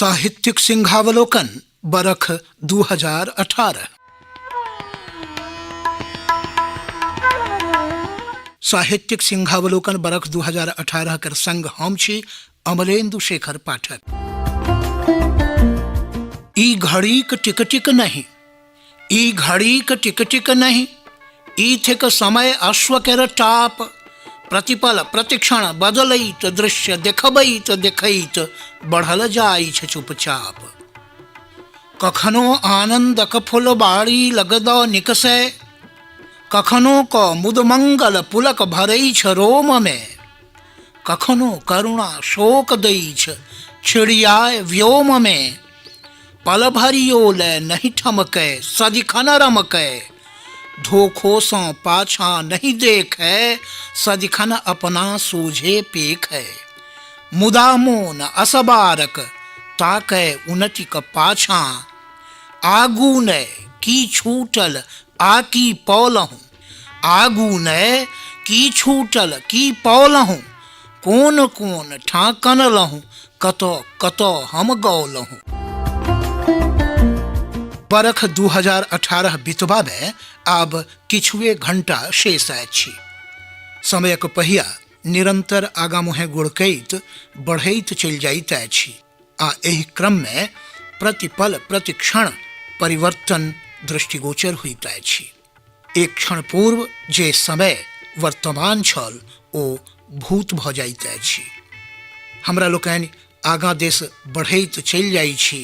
साहित्यिक सिंहावलोकन बरख 2018। साहित्यिक सिंहावलोकन बरख 2018 कर संग हम छी अमलेन्दु शेखर पाठक। ई घड़ी क टिक टिक नहीं, ई घड़ी क टिक टिक नहीं, ई थिक समय अश्व केर टाप। प्रतिपल प्रतिक्षण बदलैत दृश्य देखबैत देखैत बढ़ल जाइ छ चुपचाप। कखनो आनंदक फुलबाड़ी लगद निकसे, कखनो क मुदमंगल पुलक भरै छ रोम में, कखनो करुणा शोक दै छ छिड़ियाए व्योम में। पल भरियो ले नहीं ठमकै सदिखन रमकै, धोखो सौ पाछा नहीं देखे सदिखन अपना सूझे पेखै। मुदा मोन असबारक ताकै उन्नति क पाछा, आगू ने की छूटल आकी पौलहूँ, आगू ने की छूटल की पौलहूँ। कोन कोन ठाकन लहूँ, कतो कतो हम गौलहूँ। बरख 2018 बितबा में आब किछुए घंटा शेष अछि। समयक पहिया निरंतर आगा मुहे गुड़कैत बढ़ैत चलि जाइत अछि आ एहि क्रम में प्रतिपल प्रतिक्षण परिवर्तन दृष्टिगोचर होइत अछि। एक क्षण पूर्व जे समय वर्तमान छल ओ भूत भ जाइत अछि। हमरा लोकनि आगा देश बढ़ैत चलि जाइ छी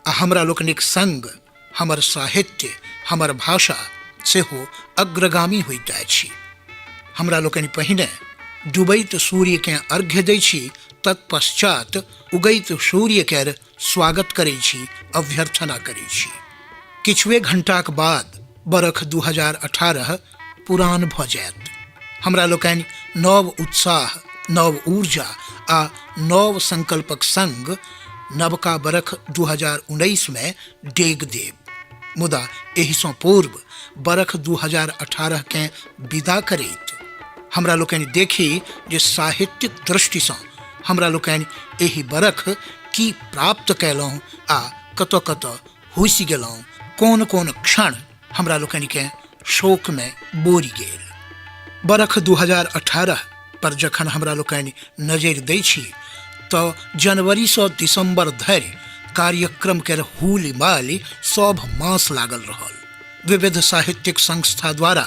आ हमरा लोकनिक संग हमर साहित्य हमर भाषा सेहो अग्रगामी होइत अछि। हमरा लोकनि पहिने डूबैत सूर्य के अर्घ्य दै छी, तत्पश्चात उगैत सूर्य केर स्वागत करै छी, अभ्यर्थना करै छी। किछुए घंटाक बाद बरख 2018 पुरान भ जायत। हमरा लोकनि नव उत्साह, नव ऊर्जा आ नव संकल्पक संग नवका बरख 2019 में डेग देब। मुदा एहि सँ पूर्व बरख 2018 के विदा करैत हमरा लोकनि देखी जे साहित्यिक दृष्टि सँ हमरा लोकनि एहि बरख की प्राप्त कयलहुँ आ कतऽ कतऽ हुसि गेलहुँ, कोन कोन क्षण हमरा लोकनि के शोक में बोरि गेल। बरख 2018 पर जखन हमरा लोकनि नजरि दै छी तऽ जनवरी सँ दिसंबर धरि कार्यक्रम केर हुल माली सब मास लागल रहल। विविध साहित्यिक संस्था द्वारा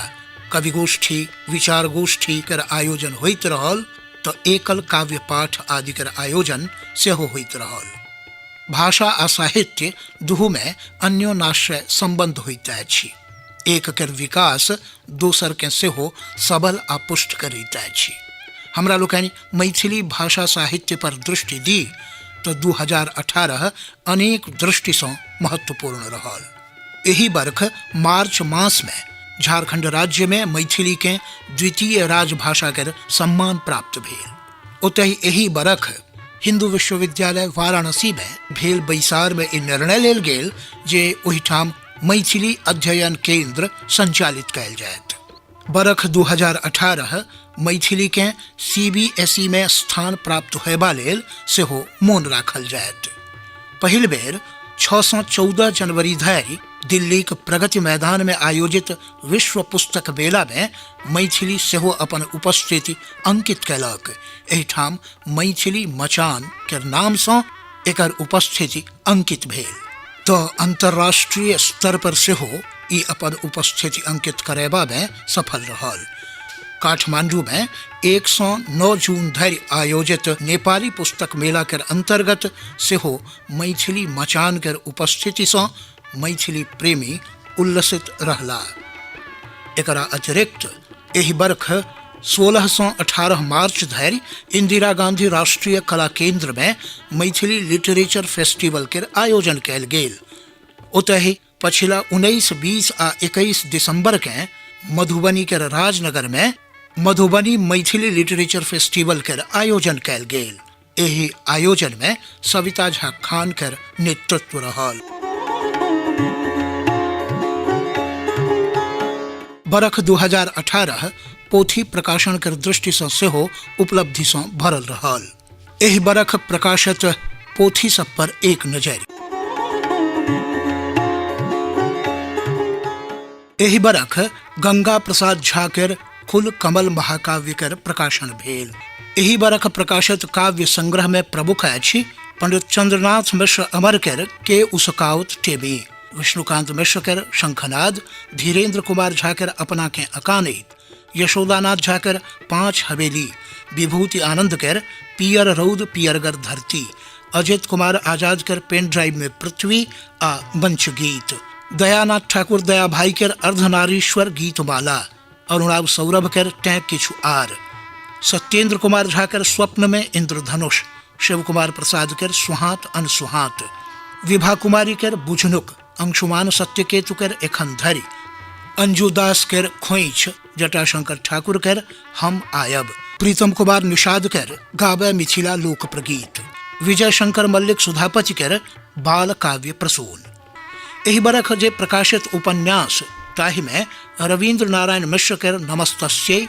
कवि गोष्ठी, विचार गोष्ठी केर आयोजन होइत रहल तऽ एकल काव्य पाठ आदि केर आयोजन सेहो होइत रहल। भाषा आ साहित्य दुहू में अन्योन्याश्रय संबंध होइत अछि। एक केर विकास दोसर के सेहो सबल आ पुष्ट करैत अछि। हमरा लोकनि मैथिली भाषा साहित्य पर दृष्टि दी तो 2018 अनेक दृष्टि सँ महत्वपूर्ण रहल। एही बरख मार्च मास में झारखंड राज्य में मैथिली के द्वितीय राजभाषा के सम्मान प्राप्त भेल। ओतहि एही बरख हिंदू विश्वविद्यालय वाराणसी में भेल बैसार में ई निर्णय लेल गेल जे ओहिठाम मैथिली अध्ययन केंद्र संचालित कयल जायत। बरख 2018 मैथिली के CBSE में स्थान प्राप्त होयबा लेल सेहो मोन राखल जायत। पहिल बेर 6 सँ 14 जनवरी धरि दिल्ली के प्रगति मैदान में आयोजित विश्व पुस्तक मेला में मैथिली सेहो अपन उपस्थिति अंकित कयलक। एहिठाम मैथिली मचान के नाम सँ एकर उपस्थिति अंकित भेल तऽ अंतर्राष्ट्रीय स्तर पर सेहो ई अपन उपस्थिति अंकित करयबा में सफल रहल। काठमांडू में 1 सँ 9 जून धरि आयोजित नेपाली पुस्तक मेला के अंतर्गत सेहो मैथिली मचान के उपस्थिति सँ मैथिली प्रेमी उल्लसित रहला। एकरा अतिरिक्त एहि बरख 16 सँ 18 मार्च धरि इंदिरा गांधी राष्ट्रीय कला केंद्र में मैथिली लिटरेचर फेस्टिवल के आयोजन कयल गेल। ओतहि पछिला 19, 20 आ 21 दिसंबर के मधुबनी के राजनगर में मधुबनी मैथिली लिटरेचर फेस्टिवल के आयोजन कयल गेल। एहि आयोजन में सविता झा खान के नेतृत्व रहल। बरख 2018 पोथी प्रकाशन के दृष्टि सँ सेहो उपलब्धि सँ भरल रहल। एहि बरख प्रकाशित पोथी सब पर एक नजर। एहि बरख गंगा प्रसाद झा केर कुल कमल महाकाव्य केर प्रकाशन भेल। एहि बरख प्रकाशित काव्य संग्रह में प्रमुख अछि पंडित चंद्रनाथ मिश्र अमर केर के उसकाउत टेबी, विष्णुकांत मिश्र केर शंखनाद, धीरेन्द्र कुमार झा केर अपना के अकानित, यशोदानाथ झा केर 5 हवेली, विभूति आनंद केर पियर रौद पियरगर धरती, अजित कुमार आजाद केर पेन ड्राइव में पृथ्वी आ मंच गीत, दयानाथ ठाकुर दया भाई केर अर्धनारीश्वर गीतमाला, अरुणाब सौरभ केर टैं किछु आर, सत्येंद्र कुमार झा केर स्वप्न में इंद्रधनुष, शिव कुमार प्रसाद केर सुहात अनसुहात, विभा कुमारी केर बुझनुक, अंशुमान सत्यकेतु केर एखन धरि, अंजू दास केर खोइछ, जटाशंकर ठाकुर केर हम आयब, प्रीतम कुमार निषाद केर गावे मिथिला लोक प्रगीत, विजय शंकर मल्लिक सुधापति केर बाल काव्य प्रसून। एहि बरख जे प्रकाशित उपन्यास ताहि में रविन्द्र नारायण मिश्र केर नमस्तस्यै,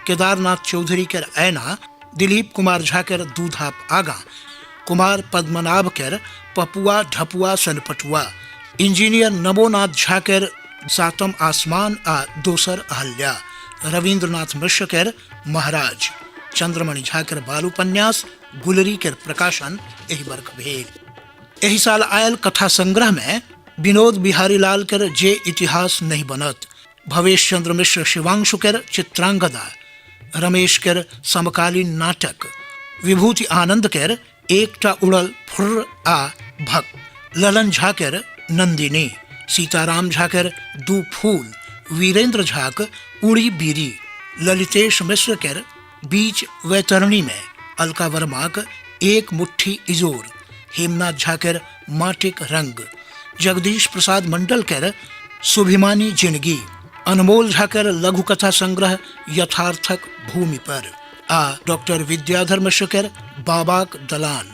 केदारनाथ चौधरी केर ऐना, दिलीप कुमार झा केर दूधाप आगा, कुमार पद्मनाभ केर पपुआ ढपुआ सनपटुआ, इंजीनियर नमोनाथ झा केर सातम आसमान आ दोसर अहल्या, रविन्द्रनाथ मिश्र केर महाराज, चंद्रमणि झा केर बाल उपन्यास गुलरी केर प्रकाशन एहि बरख भेल। एहि साल आयल कथा संग्रह में विनोद बिहारी लाल केर जे इतिहास नहीं बनत, भवेश चंद्र मिश्र शिवांशु केर चित्रांगदा, रमेश केर समकालीन नाटक, विभूति आनंद केर एकटा उड़ल फुर्र आ भक, ललन झा केर नंदिनी, सीताराम झा केर दू फूल, वीरेंद्र झाक उड़ी बीरी, ललितेश मिश्र केर बीच वैतरणी में, अलका वर्माक एक मुट्ठी इजोर, हेमनाथ झा केर माटिक रंग, जगदीश प्रसाद मंडल केर सुभिमानी जिंदगी, अनमोल झा केर लघु कथा संग्रह यथार्थक भूमि पर आ डॉक्टर विद्याधर मिश्र केर बाबाक दलान।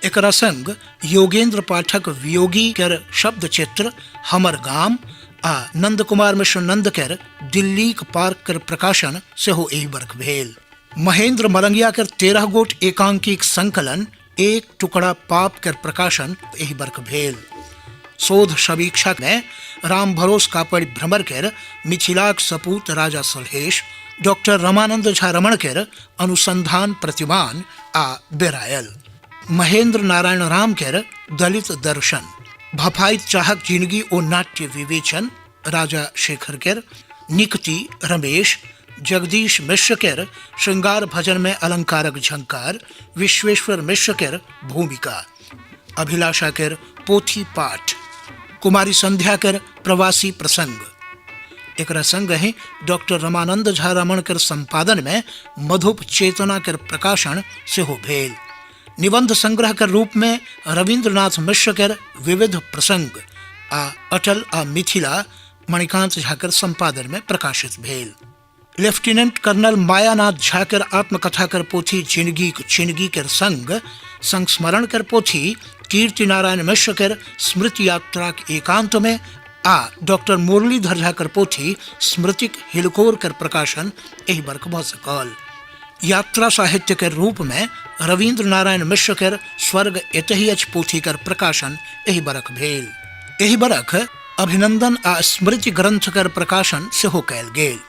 एकरा संग योगेंद्र पाठक वियोगी केर शब्द चित्र हमर गाम आ नंद कुमार मिश्र नंद केर दिल्लीक पार्क केर प्रकाशन सेहो एहि बरख भेल। महेंद्र मलंगिया केर 13 गोट एकांकिक संकलन एक टुकड़ा पाप केर प्रकाशन एहि बरख भेल। शोध समीक्षा में राम भरोस कापड़ भ्रमर केर मिथिलाक सपूत राजा सलहेश, डॉक्टर रमानंद झा रमण केर अनुसंधान प्रतिमान आ बेरायल, महेंद्र नारायण राम केर दलित दर्शन, भफाइत चाहक जिंदगी ओ नाट्य विवेचन राजा शेखर केर, निकति रमेश, जगदीश मिश्र केर श्रृंगार भजन में अलंकारक झंकार, विश्वेश्वर मिश्र केर भूमिका, अभिलाषा केर पोथी पाठ, कुमारी संध्या केर प्रवासी प्रसंग। एकरा संग ही डॉक्टर रमानंद झा रमण केर संपादन में मधुप चेतना केर प्रकाशन सेहो भेल। निबंध संग्रह के रूप में रविन्द्रनाथ मिश्र केर विविध प्रसंग आ अटल आ मिथिला मणिकांत झा केर संपादन में प्रकाशित भेल। लेफ्टिनेंट कर्नल मायानाथ झा केर आत्मकथा केर पोथी जिंदगी चिंदगी केर संग संस्मरण केर पोथी कीर्ति नारायण मिश्र केर स्मृति यात्रा एकांत में आ डॉक्टर मुरलीधर झा केर पोथी स्मृतिक हिलकोर केर प्रकाशन एहि बरख भ सकल। यात्रा साहित्य के रूप में रविन्द्र नारायण मिश्र केर स्वर्ग एतहि अछि पोथी केर प्रकाशन एहि बरख भेल। एहि बरख अभिनंदन आ स्मृति ग्रंथ केर प्रकाशन सेहो कयल गेल।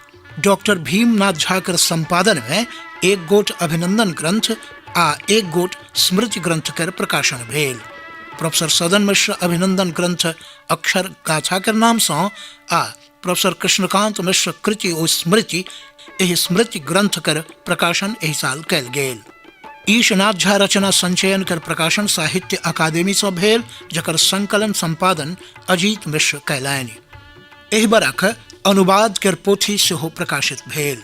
डॉक्टर भीमनाथ झा केर संपादन में एक गोट अभिनंदन ग्रंथ आ एक गोट स्मृति ग्रंथ केर प्रकाशन भेल। प्रोफेसर सदन मिश्र अभिनंदन ग्रंथ अक्षर गाथा केर नाम सँ आ प्रोफेसर कृष्णकांत मिश्र कृति ओ स्मृति एहि स्मृति ग्रंथ केर प्रकाशन एहि साल कयल गेल। ईशनाथ झा रचना संचयन केर प्रकाशन साहित्य अकादमी सँ भेल, जकर संकलन संपादन अजीत मिश्र कयलनि। एहि बरख अनुवाद केर पोथी सेहो प्रकाशित भेल।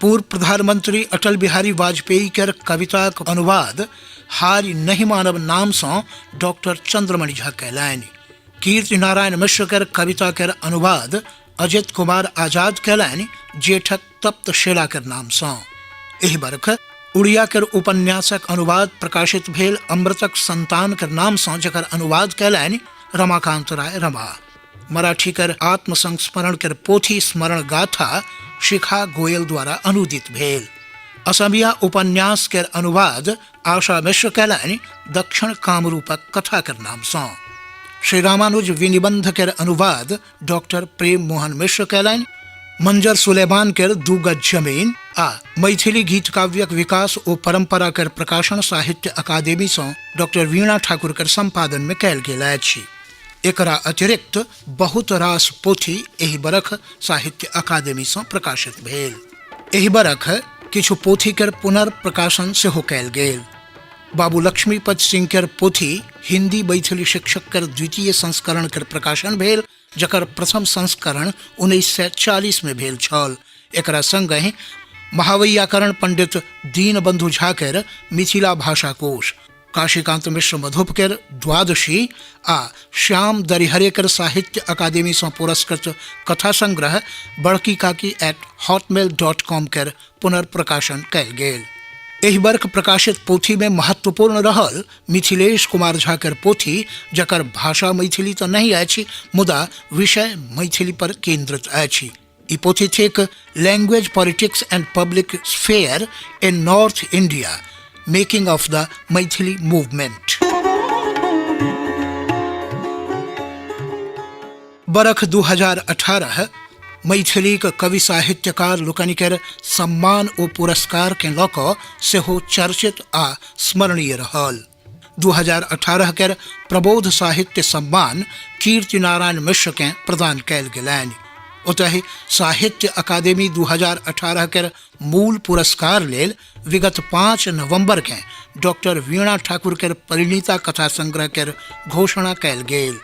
पूर्व प्रधानमंत्री अटल बिहारी वाजपेयी केर कविताक अनुवाद हारि नहीं मानब नाम सँ डॉक्टर चंद्रमणि झा कयलनि। कीर्ति नारायण मिश्र केर कविता केर अनुवाद अजित कुमार आजाद कयलनि, जेठक तप्त शेला केर नाम सँ। एहि बरख उड़िया केर उपन्यासक अनुवाद प्रकाशित भेल अमृतक संतान केर नाम सँ, जकर अनुवाद कयलनि रमाकांत राय रमा। मराठी केर आत्मसंस्मरण केर पोथी स्मरण गाथा शिखा गोयल द्वारा अनुदित भेल। असमिया उपन्यास के अनुवाद आशा मिश्र कैलनि दक्षिण कामरूपक कथा के नाम से। श्री रामानुज विनिबंध के अनुवाद डॉक्टर प्रेम मोहन मिश्र कैलनि। मंजर सुलेमान के दू गज जमीन आ मैथिली गीत काव्यक विकास और परंपरा के प्रकाशन साहित्य अकादमी से डॉक्टर वीणा ठाकुर के संपादन में कैल गेल अछि। एकरा अतिरिक्त बहुत रास पोथी एहि बरख साहित्य अकादमी से प्रकाशित भेल। एहि बरख किछु पोथी के पुनर्प्रकाशन सेहो कैल गेल। बाबू लक्ष्मीपत सिंह के पोथी हिंदी मैथिली शिक्षक के द्वितीय संस्करण के प्रकाशन भेल, जकर प्रथम संस्करण 1940 में भेल छल। एकरा संगहि महावैयाकरण पंडित दीनबंधु झा के मिथिला भाषा कोश, काशीकांत मिश्र मधुप के द्वादशी आ श्याम दरिहरे के साहित्य अकादमी से पुरस्कृत कथा संग्रह बड़की काकी @hotmail.com के पुनर्प्रकाशन कैल गेल। एहि वर्ष प्रकाशित पोथी में महत्वपूर्ण रहल मिथिलेश कुमार झा के पोथी, जकर भाषा मैथिली तो नहीं अछि मुदा विषय मैथिली पर केंद्रित अछि। ई पोथी thick language politics and public sphere in north India, making of the Maithili movement. बरख 2018 मैथिली कवि साहित्यकार लोकनि के सम्मान और पुरस्कार के लऽ कऽ सेहो चर्चित आ स्मरणीय रहल। 2018 के प्रबोध साहित्य सम्मान कीर्ति नारायण मिश्र के प्रदान कैल गेलनि। ओतहि साहित्य अकादमी 2018 के मूल पुरस्कार लेल विगत 5 नवंबर के डॉक्टर वीणा ठाकुर के परिणीता कथा संग्रह के घोषणा कैल गेल।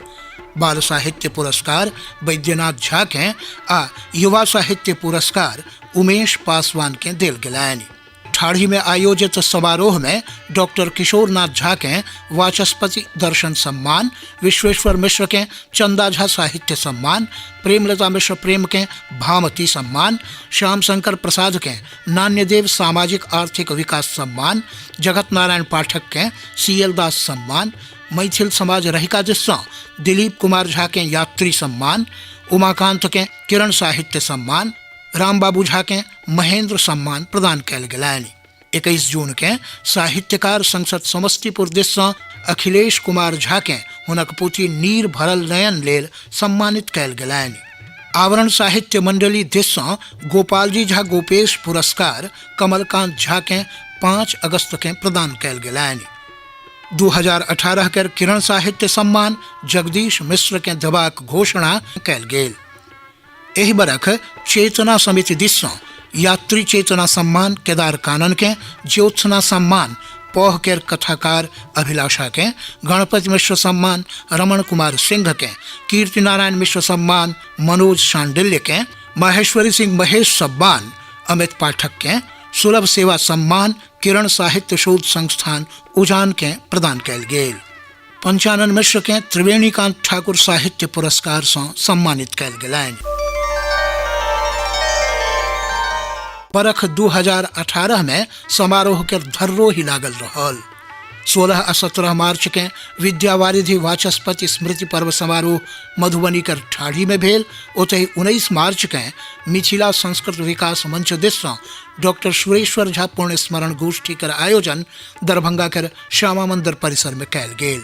बाल साहित्य पुरस्कार वैद्यनाथ झा के आ युवा साहित्य पुरस्कार उमेश पासवान के देल गेलनि। ठाढ़ी में आयोजित समारोह में डॉक्टर किशोरनाथ झा के वाचस्पति दर्शन सम्मान, विश्वेश्वर मिश्र के चंदा झा साहित्य सम्मान, प्रेमलता मिश्र प्रेम के भामती सम्मान, श्याम शंकर प्रसाद के नान्यदेव सामाजिक आर्थिक विकास सम्मान, जगत नारायण पाठक के CL दास सम्मान, मैथिल समाज रहिका दिससँ दिलीप कुमार झा के यात्री सम्मान, उमाकांत के किरण साहित्य सम्मान, राम बाबू झा के महेंद्र सम्मान प्रदान कैल गेलनि। 21 जून के साहित्यकार संसद समस्तीपुर दिससँ अखिलेश कुमार झा के हुनक पोथी नीर भरल नयन लेल सम्मानित कैल गेलनि। आवरण साहित्य मंडली दिससँ गोपालजी झा गोपेश पुरस्कार कमलकांत झा के 5 अगस्त के प्रदान कैल गेलनि। 2018 के किरण साहित्य सम्मान जगदीश मिश्र के देबाक घोषणा कैल गेल। एहि बरख चेतना समिति दिससँ यात्री चेतना सम्मान केदार कानन के, ज्योत्सना सम्मान पौह के कथाकार अभिलाषा के, गणपति मिश्र सम्मान रमण कुमार सिंह के, कीर्ति नारायण मिश्र सम्मान मनोज शांडिल्य के, माहेश्वरी सिंह महेश सम्मान अमित पाठक के, सुलभ सेवा सम्मान किरण साहित्य शोध संस्थान उजान के प्रदान कैल गेल। पंचानन मिश्र के त्रिवेणीकांत ठाकुर साहित्य पुरस्कार से सम्मानित कैल गेलनि। बरख 2018 में समारोह के धर्रो ही लागल रहल। 16 आ 17 मार्च के विद्यावारिधि वाचस्पति स्मृति पर्व समारोह मधुबनी के ठाढ़ी में भेल। ओतहि 19 मार्च के मिथिला संस्कृत विकास मंच दिससँ डॉक्टर सुरेश्वर झा पुण्य स्मरण गोष्ठी के आयोजन दरभंगा के श्यामा मंदिर परिसर में कैल गेल।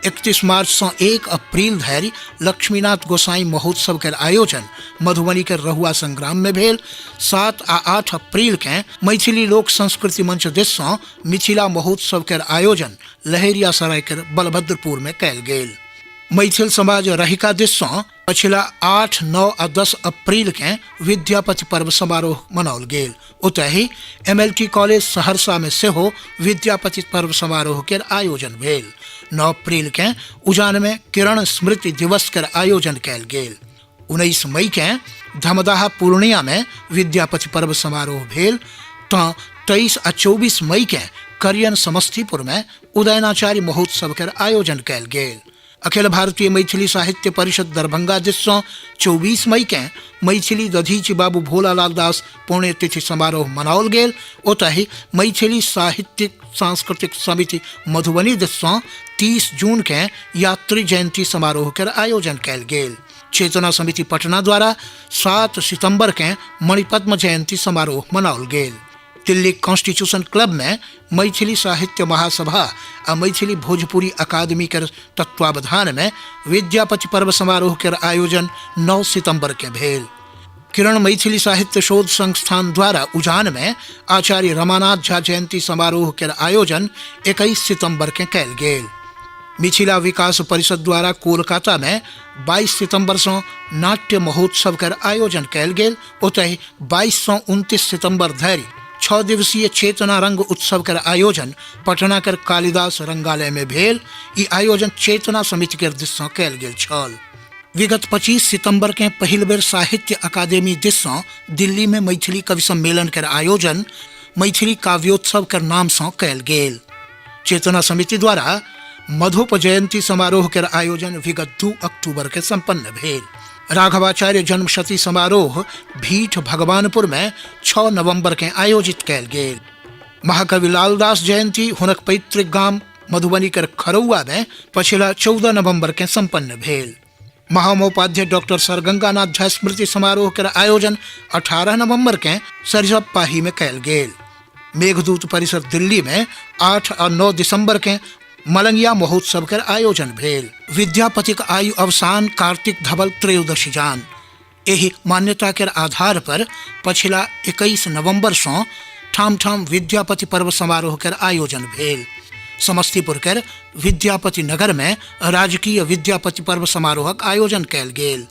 31 मार्च से 1 अप्रैल धरि लक्ष्मीनाथ गोसाई महोत्सव के आयोजन मधुबनी के रहुआ संग्राम में भेल। 7 आ 8 अप्रैल के मैथिली लोक संस्कृति मंच दिससँ मिथिला महोत्सव के आयोजन लहेरियासराय के बलभद्रपुर में कैल गेल। मैथिल समाज रहिका दिससँ पछिला 8, 9 आ 10 अप्रैल के विद्यापति पर्व समारोह मनाओल गेल। ओतहि MLT कॉलेज सहरसा में सेहो विद्यापति पर्व समारोह के आयोजन भेल। 9 अप्रैल के उजान में किरण स्मृति दिवस के आयोजन कैल गेल। 19 मई के धमदाहा पूर्णिया में विद्यापति पर्व समारोह भेल। तो 23 आ 24 मई के करियन समस्तीपुर में उदयनाचार्य महोत्सव के आयोजन कैल गेल। अखिल भारतीय मैथिली साहित्य परिषद दरभंगा दिससँ 24 मई के मैथिली दधीचि बाबू भोलालाल दास पुण्यतिथि समारोह मनाओल गेल। ओतहि मैथिली साहित्यिक सांस्कृतिक समिति मधुबनी दिससँ 30 जून के यात्री जयंती समारोह के आयोजन कैल गेल। चेतना समिति पटना द्वारा 7 सितंबर के मणिपद्म जयंती समारोह मनाओल गेल। दिल्ली कॉन्स्टिट्यूशन क्लब में मैथिली साहित्य महासभा आ मैथिली भोजपुरी अकादमी के तत्वावधान में विद्यापति पर्व समारोह के आयोजन 9 सितंबर के भेल। किरण मैथिली साहित्य शोध संस्थान द्वारा उजान में आचार्य रमानाथ झा जयंती समारोह के आयोजन 21 सितंबर के कैल गेल। मिथिला विकास परिषद द्वारा कोलकाता में 22 सितंबर से नाट्य महोत्सव के आयोजन कैल गेल। ओतहि 22 से 29 सितंबर धरि 6 दिवसीय चेतना रंग उत्सव के आयोजन पटना के कालिदास रंगालय में भेल। ई आयोजन चेतना समिति के दिस से कैल गेल छल। विगत 25 सितंबर के पहिल बेर साहित्य अकादमी दिस से दिल्ली में मैथिली कवि सम्मेलन के आयोजन मैथिली काव्योत्सव के नाम से कैल गेल। चेतना समिति द्वारा मधुप जयंती समारोह के आयोजन विगत 2 अक्टूबर के संपन्न भेल। राघवाचार्य जन्मशती समारोह भीठ भगवानपुर में 6 नवंबर के आयोजित कैल गेल। महाकवि लालदास जयंती हुनक पैतृक गाम मधुबनी के खरौआ में पछिला 14 नवंबर के संपन्न भेल। महामहोपाध्याय डॉक्टर सरगंगानाथ झा स्मृति समारोह के आयोजन 18 नवंबर के सरिसब पाही में कैल गेल। मेघदूत परिसर दिल्ली में 8 और 9 दिसंबर के मलंगिया महोत्सव के आयोजन भेल। विद्यापति का आयु अवसान कार्तिक धवल त्रयोदशी जान। यही मान्यता के आधार पर पछिला 21 नवंबर से ठाम ठाम विद्यापति पर्व समारोह के आयोजन भेल। समस्तीपुर के विद्यापति नगर में राजकीय विद्यापति पर्व समारोह आयोजन कैल गेल।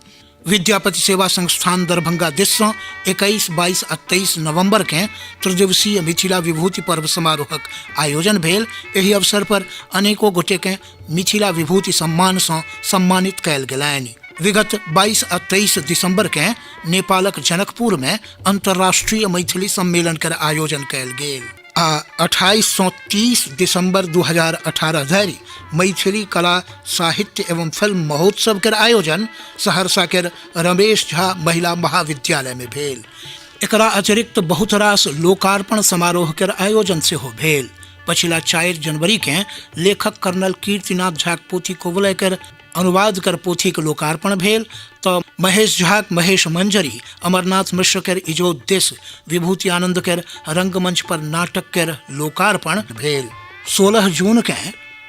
विद्यापति सेवा संस्थान दरभंगा दिस से 21, 22 और 23 नवंबर के त्रिदिवसीय मिथिला विभूति पर्व समारोहक आयोजन भेल। एहि अवसर पर अनेकों गोटे के मिथिला विभूति सम्मान से सम्मानित कैल गेलनि। विगत 22 और 23 दिसंबर के नेपालक जनकपुर में अंतर्राष्ट्रीय मैथिली सम्मेलन के आयोजन कैल गेल। 28 से 30 दिसंबर 2018 धरि मैथिली कला साहित्य एवं फिल्म महोत्सव के आयोजन सहरसा के रमेश झा महिला महाविद्यालय में भेल। एकरा अतिरिक्त बहुत रास लोकार्पण समारोह के आयोजन से हो भेल। पछिला 4 जनवरी के लेखक कर्नल कीर्तिनाथ झा पोथी कोवलय कर अनुवाद कर पोथी के लोकार्पण भेल। तो महेश झा महेश मंजरी अमरनाथ मिश्र के इजोद्देश्य विभूति आनंद के रंगमंच पर नाटक के लोकार्पण भेल। 16 जून के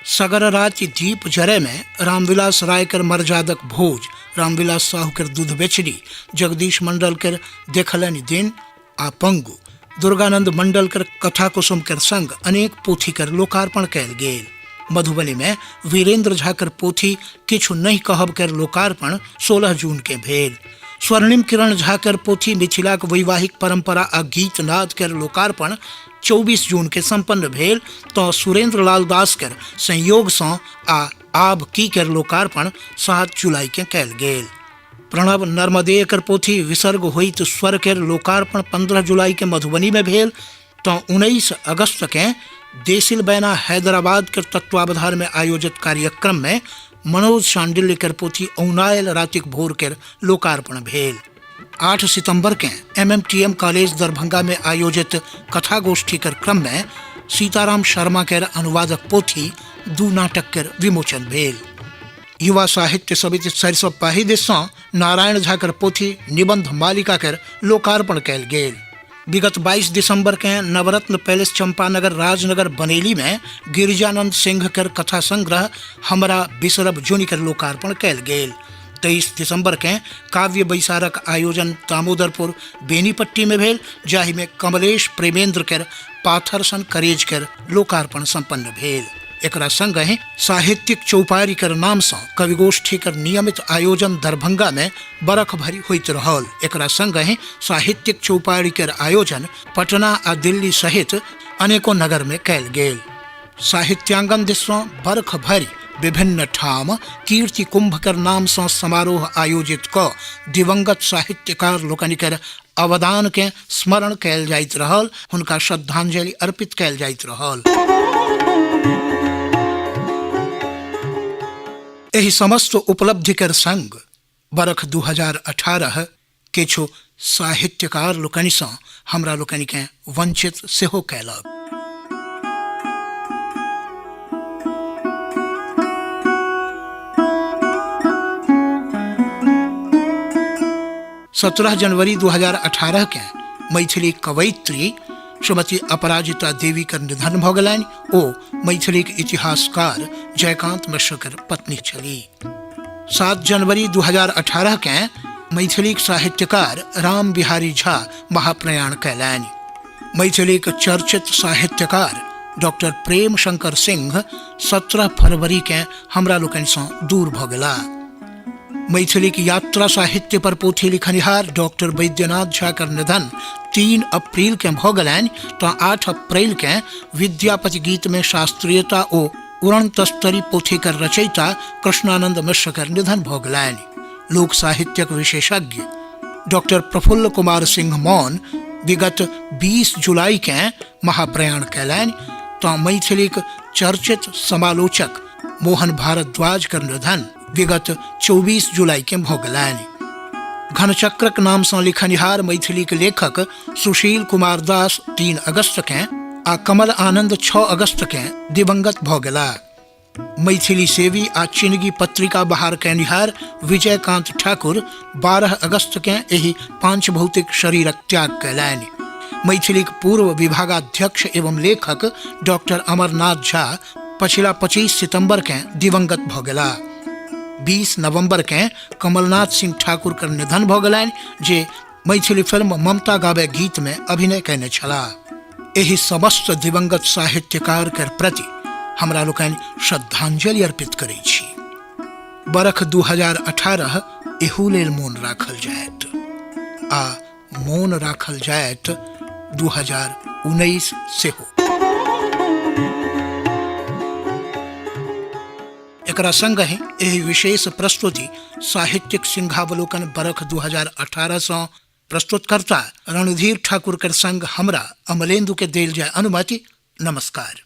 सगर राति दीप जरे में रामविलास राय कर मर्यादक भोज, रामविलास साहू के दूध बेचड़ी, जगदीश मंडल के देखलनि दिन आ पंगु, दुर्गानंद मंडल कर कथा कुसुम के संग अनेक पोथी कर लोकार्पण कैल गेल। मधुबनी में वीरेंद्र झा कर पोथी किछु नहीं कहब कर लोकार्पण 16 जून के भेल। स्वर्णिम किरण झा कर पोथी मिथिलाक वैवाहिक परंपरा आ गीत नाद कर लोकार्पण 24 जून के संपन्न भेल। तो सुरेंद्र लाल दास कर संयोग से आब की कर लोकार्पण 7 जुलाई के कैल गेल। प्रणव नर्मदेय कर पोथी विसर्ग होइत स्वर के लोकार्पण 15 जुलाई के मधुबनी में भेल। तो 19 अगस्त के देसिल बैना हैदराबाद के तत्वावधान में आयोजित कार्यक्रम में मनोज शांडिल्य कर पोथी औनायल रातिक भोर के लोकार्पण भेल। 8 सितंबर के MMTM कॉलेज दरभंगा में आयोजित कथा गोष्ठी कर क्रम में सीताराम शर्मा के अनुवादक पोथी 2 नाटक के विमोचन भेल। युवा साहित्य समिति सरिसब पाही दिस से नारायण झा कर पोथी निबंध मालिका कर लोकार्पण कैल गेल। विगत 22 दिसंबर के नवरत्न पैलेस चंपानगर राजनगर बनेली में गिरिजानंद सिंह कर कथा संग्रह हमरा बिसरब जुनि कर लोकार्पण कैल गेल। 23 दिसंबर के काव्य बैसारक आयोजन दामोदरपुर बेनीपट्टी में भेल, जाहि में कमलेश प्रेमेंद्र कर पाथरसन करेज कर लोकार्पण संपन्न भेल। एकरा संग ही साहित्यिक चौपारी कर नाम से कविगोष्ठी कर नियमित आयोजन दरभंगा में बरख भरी होइत रहल। एकरा संग ही साहित्यिक चौपारी कर आयोजन पटना आ दिल्ली सहित अनेकों नगर में कैल गेल। साहित्यांगन दिसों बरख भरी विभिन्न ठाम कीर्ति कुंभ कर नाम से समारोह आयोजित क दिवंगत साहित्यकार लोकनि कर अवदान के स्मरण कैल जाइत रहल, हुनका श्रद्धांजलि अर्पित कैल जाइत रहल। एहि समस्त उपलब्धि कर संग बरख 2018 किछु साहित्यकार लोकनि सँ हमरा लोकनि के वंचित सेहो कैलक। (17 जनवरी 2018 के मैथिली कवयित्री श्रीमती अपराजिता देवी कर निधन भ गेलनि। ओ मैथिलीक इतिहासकार जयकांत मिश्र कर पत्नी छली। 7 जनवरी 2018 के मैथिलीक साहित्यकार राम बिहारी झा महाप्रयाण कयलनि। मैथिलीक चर्चित साहित्यकार डॉक्टर प्रेम शंकर सिंह 17 फरवरी के हमरा लोकनि सँ दूर भ गेला। मैथिलीक यात्रा साहित्य पर पोथी लिखनिहार डॉक्टर वैद्यनाथ झा कर निधन 3 अप्रैल के भ गेलनि तो 8 अप्रैल के विद्यापति गीत में शास्त्रीयता ओ उड़न तस्तरी पोथी कर रचयिता कृष्णानंद मिश्र कर निधन भ गेलनि। लोक साहित्यक विशेषज्ञ डॉक्टर प्रफुल्ल कुमार सिंह मौन विगत 20 जुलाई के महाप्रयाण कयलनि तो मैथिलीक चर्चित समालोचक मोहन भारद्वाज कर निधन विगत 24 जुलाई के भ गेलनि। घनचक्रक नाम सँ लिखनिहार मैथिलीक लेखक सुशील कुमार दास 3 अगस्त के आ कमल आनंद 6 अगस्त के दिवंगत भ गेला। मैथिली सेवी आ चिनगी पत्रिका बाहर कयनिहार विजयकांत ठाकुर 12 अगस्त के एहि पांच भौतिक शरीरक त्याग कयलनि। मैथिलीक पूर्व विभागाध्यक्ष एवं लेखक डॉक्टर अमरनाथ झा पछिला 25 सितंबर के दिवंगत भ गेला। 20 नवंबर के कमलनाथ सिंह ठाकुर कर निधन भ गेलनि जे मैथिली फिल्म ममता गावे गीत में अभिनय कयने छलाह। एहि समस्त दिवंगत साहित्यकार कर प्रति हमरा लोकनि श्रद्धांजलि अर्पित करै छी। बरख 2018 एहू लेल मौन राखल जायत आ मौन राखल जायत 2019 सेहो। एकरा संगहि एहि विशेष प्रस्तुति साहित्यिक सिंहावलोकन बरख 2018 सँ प्रस्तुतकर्ता रणधीर ठाकुर कर संग हमरा अमलेंदु के देल जाय अनुमति। नमस्कार।